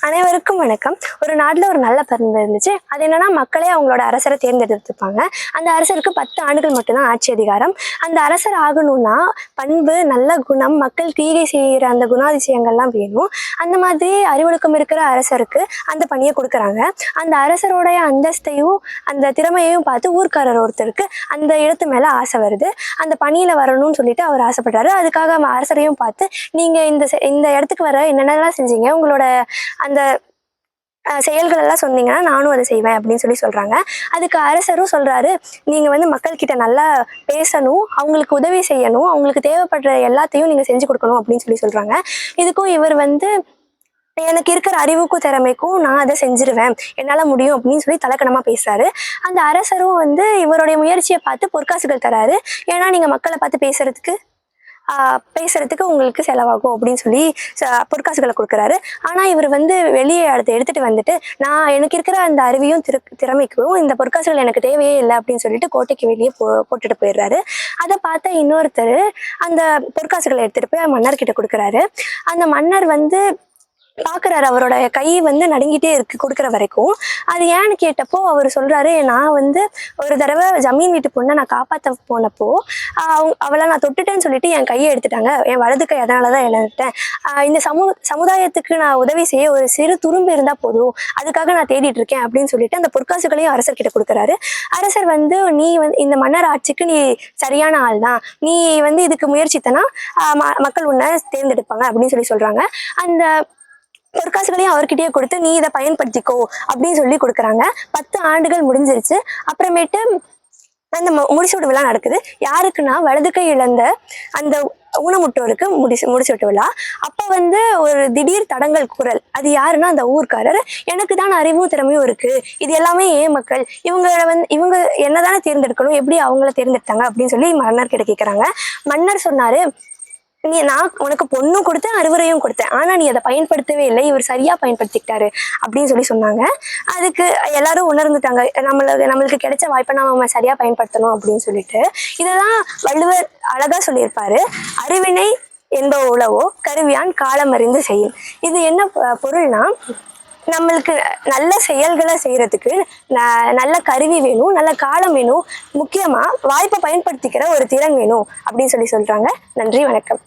அனைவருக்கும் வணக்கம். ஒரு நாட்டுல ஒரு நல்ல பருந்து இருந்துச்சு. அது என்னன்னா, மக்களே அவங்களோட அரசரை தேர்ந்தெடுத்துப்பாங்க. அந்த அரசருக்கு 10 ஆண்டுகள் மட்டும்தான் ஆட்சி அதிகாரம். அந்த அரசர் ஆகணும்னா பண்பு, நல்ல குணம், மக்கள் தீகை செய்கிற அந்த குணாதிசயங்கள்லாம் வேணும். அந்த மாதிரி அறிவொழுக்கம் இருக்கிற அரசருக்கு அந்த பணியை கொடுக்குறாங்க. அந்த அரசருடைய அந்தஸ்தையும் அந்த திறமையையும் பார்த்து ஊர்க்காரர் ஒருத்தருக்கு அந்த இடத்து மேல ஆசை வருது. அந்த பணியில வரணும்னு சொல்லிட்டு அவர் ஆசைப்படுறாரு. அதுக்காக அரசரையும் பார்த்து, நீங்க இந்த இடத்துக்கு வர என்னென்னலாம் செஞ்சீங்க, உங்களோட அந்த செயல்கள் எல்லாம் சொன்னீங்கன்னா நானும் அதை செய்வேன் அப்படின்னு சொல்றாங்க. அதுக்கு அரசரும் சொல்றாரு, நீங்க மக்கள் கிட்ட நல்லா பேசணும், அவங்களுக்கு உதவி செய்யணும், அவங்களுக்கு தேவைப்படுற எல்லாத்தையும் நீங்க செஞ்சு கொடுக்கணும் அப்படின்னு சொல்றாங்க. இதுக்கும் இவர் எனக்கு இருக்கிற அறிவுக்கும் திறமைக்கும் நான் அதை செஞ்சிருவேன், என்னால முடியும் அப்படின்னு தலக்கணமா பேசுறாரு. அந்த அரசரும் இவருடைய முயற்சியை பார்த்து பொற்காசுகள் தராரு. ஏன்னா நீங்க மக்களை பார்த்து பேசுறதுக்கு உங்களுக்கு செலவாகும் அப்படின்னு பொற்காசுகளை கொடுக்குறாரு. ஆனா இவர் வெளியே அதை எடுத்துட்டு வந்துட்டு, நான் எனக்கு இருக்கிற அந்த அறிவையும் திறமைக்கும் இந்த பொற்காசுகள் எனக்கு தேவையே இல்லை அப்படின்னு கோட்டைக்கு வெளியே போட்டுட்டு போயிடுறாரு. அதை பார்த்த இன்னொருத்தர் அந்த பொற்காசுகளை எடுத்துட்டு போய் மன்னர் கிட்ட கொடுக்குறாரு. அந்த மன்னர் பாக்குறாரு, அவரோட கை நடுங்கிட்டே இருக்கு கொடுக்குற வரைக்கும். அது ஏன்னு கேட்டப்போ அவர் சொல்றாரு, நான் ஒரு தடவை ஜமீன் வீட்டு பொண்ணை நான் காப்பாற்ற போனப்போ அவளை நான் தொட்டுட்டேன்னு சொல்லிட்டு என் கையை எடுத்துட்டாங்க, என் வலது கை அதனாலதான் இழந்துட்டேன். இந்த சமுதாயத்துக்கு நான் உதவி செய்ய ஒரு சிறு துரும்பு இருந்தா போதும், அதுக்காக நான் தேடிட்டு இருக்கேன் அப்படின்னு அந்த பொற்காசுகளையும் அரசர் கிட்ட கொடுக்குறாரு. அரசர் நீ இந்த மன்னர் ஆட்சிக்கு நீ சரியான ஆள் தான், நீ இதுக்கு முயற்சித்தனா மக்கள் உன்னை தேர்ந்தெடுப்பாங்க அப்படின்னு சொல்றாங்க. அந்த பொற்காசுகளையும் அவர்கிட்டயே கொடுத்து, நீ இதை பயன்படுத்திக்கோ அப்படின்னு கொடுக்குறாங்க. 10 ஆண்டுகள் முடிஞ்சிருச்சு. அப்புறமேட்டு அந்த முடிசூட்டு விழா நடக்குது. யாருக்குன்னா, வலது கை இழந்த அந்த ஊனமுற்றோருக்கு முடிசூட்டு விழா. அப்ப ஒரு திடீர் தடங்கல் குரல். அது யாருன்னா அந்த ஊர்க்காரர். எனக்கு தான் அறிவும் திறமையும் இருக்கு, இது எல்லாமே ஏன் மக்கள், இவங்க என்னதானே தேர்ந்தெடுக்கணும், எப்படி அவங்கள தேர்ந்தெடுத்தாங்க அப்படின்னு மன்னர் கிட்ட கேட்கிறாங்க. மன்னர் சொன்னாரு, நான் உனக்கு பொண்ணும் கொடுத்தேன், அறிவுரையும் கொடுத்தேன், ஆனா நீ அதை பயன்படுத்தவே இல்லை, இவர் சரியா பயன்படுத்திக்கிட்டாரு அப்படின்னு சொன்னாங்க. அதுக்கு எல்லாரும் உணர்ந்துட்டாங்க, நம்மளுக்கு கிடைச்ச வாய்ப்பை நம்ம சரியா பயன்படுத்தணும் அப்படின்னு இதெல்லாம் வள்ளுவர் அழகா சொல்லியிருப்பாரு. அறிவினை என்ப உளவோ கருவியான் காலம் அறிந்து செய்யும். இது என்ன பொருள்னா, நம்மளுக்கு நல்ல செயல்களை செய்யறதுக்கு நல்ல கருவி வேணும், நல்ல காலம் வேணும், முக்கியமா வாய்ப்பை பயன்படுத்திக்கிற ஒரு திறன் வேணும் அப்படின்னு சொல்றாங்க. நன்றி, வணக்கம்.